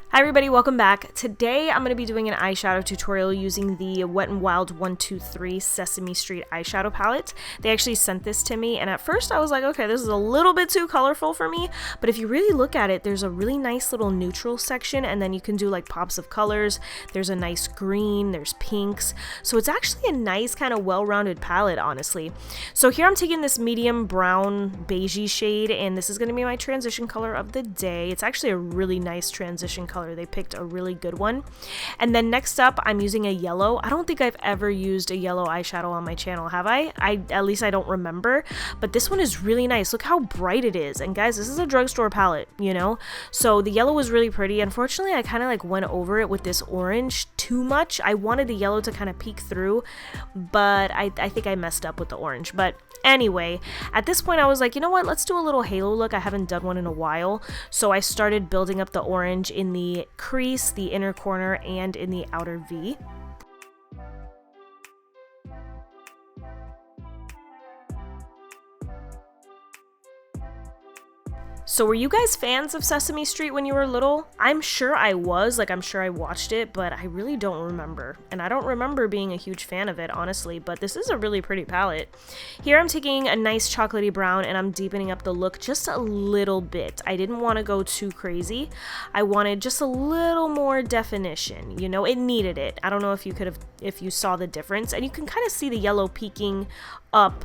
Hi everybody, welcome back. Today I'm going to be doing an eyeshadow tutorial using the Wet n Wild 123 Sesame Street eyeshadow palette. They actually sent this to me, and at first I was like, okay, this is a little bit too colorful for me, but if you really look at it, there's a really nice little neutral section, and then you can do like pops of colors. There's a nice green, there's pinks, so it's actually a nice kind of well-rounded palette, honestly. So here I'm taking this medium brown beigey shade, and this is going to be my transition color of the day. It's actually a really nice transition color. They picked a really good one. And then next up, I'm using a yellow. I don't think I've ever used a yellow eyeshadow on my channel, have I? At least I don't remember, but this one is really nice. Look how bright it is. And guys, this is a drugstore palette, you know? So the yellow was really pretty. Unfortunately, I kind of like went over it with this orange too much. I wanted the yellow to kind of peek through, but I think I messed up with the orange. But anyway, at this point I was like, you know what, let's do a little halo look. I haven't done one in a while, so I started building up the orange in the crease, the inner corner, and in the outer V. So were you guys fans of Sesame Street when you were little? I'm sure I was, like I'm sure I watched it, but I really don't remember. And I don't remember being a huge fan of it, honestly, but this is a really pretty palette. Here I'm taking a nice chocolatey brown and I'm deepening up the look just a little bit. I didn't want to go too crazy. I wanted just a little more definition, you know, it needed it. I don't know if you saw the difference, and you can kind of see the yellow peeking up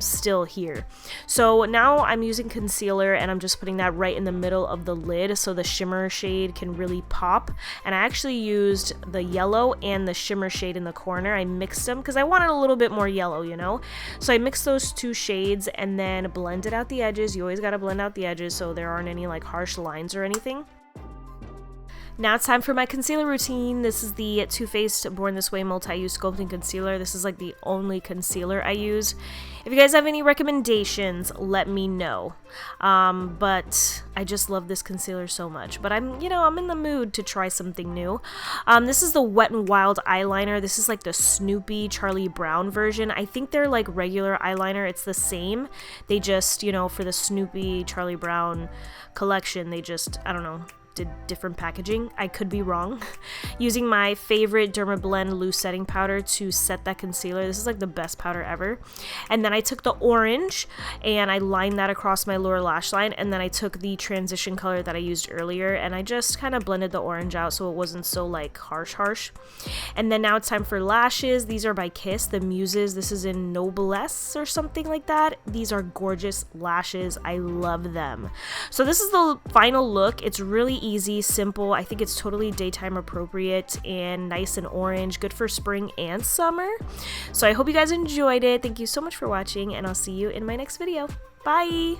still here. So now I'm using concealer and I'm just putting that right in the middle of the lid so the shimmer shade can really pop. And I actually used the yellow and the shimmer shade in the corner. I mixed them because I wanted a little bit more yellow, you know? So I mixed those two shades and then blended out the edges. You always got to blend out the edges so there aren't any like harsh lines or anything. Now it's time for my concealer routine. This is the Too Faced Born This Way Multi-Use Sculpting Concealer. This is like the only concealer I use. If you guys have any recommendations, let me know. But I just love this concealer so much. But I'm in the mood to try something new. This is the Wet n Wild eyeliner. This is like the Snoopy Charlie Brown version. I think they're like regular eyeliner. It's the same. They just, for the Snoopy Charlie Brown collection, they just, I don't know, did different packaging. I could be wrong. Using my favorite DERMA Blend loose setting powder to set that concealer. This is like the best powder ever. And then I took the orange and I lined that across my lower lash line, and then I took the transition color that I used earlier and I just kind of blended the orange out so it wasn't so like harsh. And then now it's time for lashes. These are by Kiss, the MUSES. This is in Noblesse or something like that. These are gorgeous lashes. I love them. So this is the final look. It's really easy, simple. I think it's totally daytime appropriate and nice and orange, good for spring and summer. So I hope you guys enjoyed it. Thank you so much for watching, and I'll see you in my next video. Bye!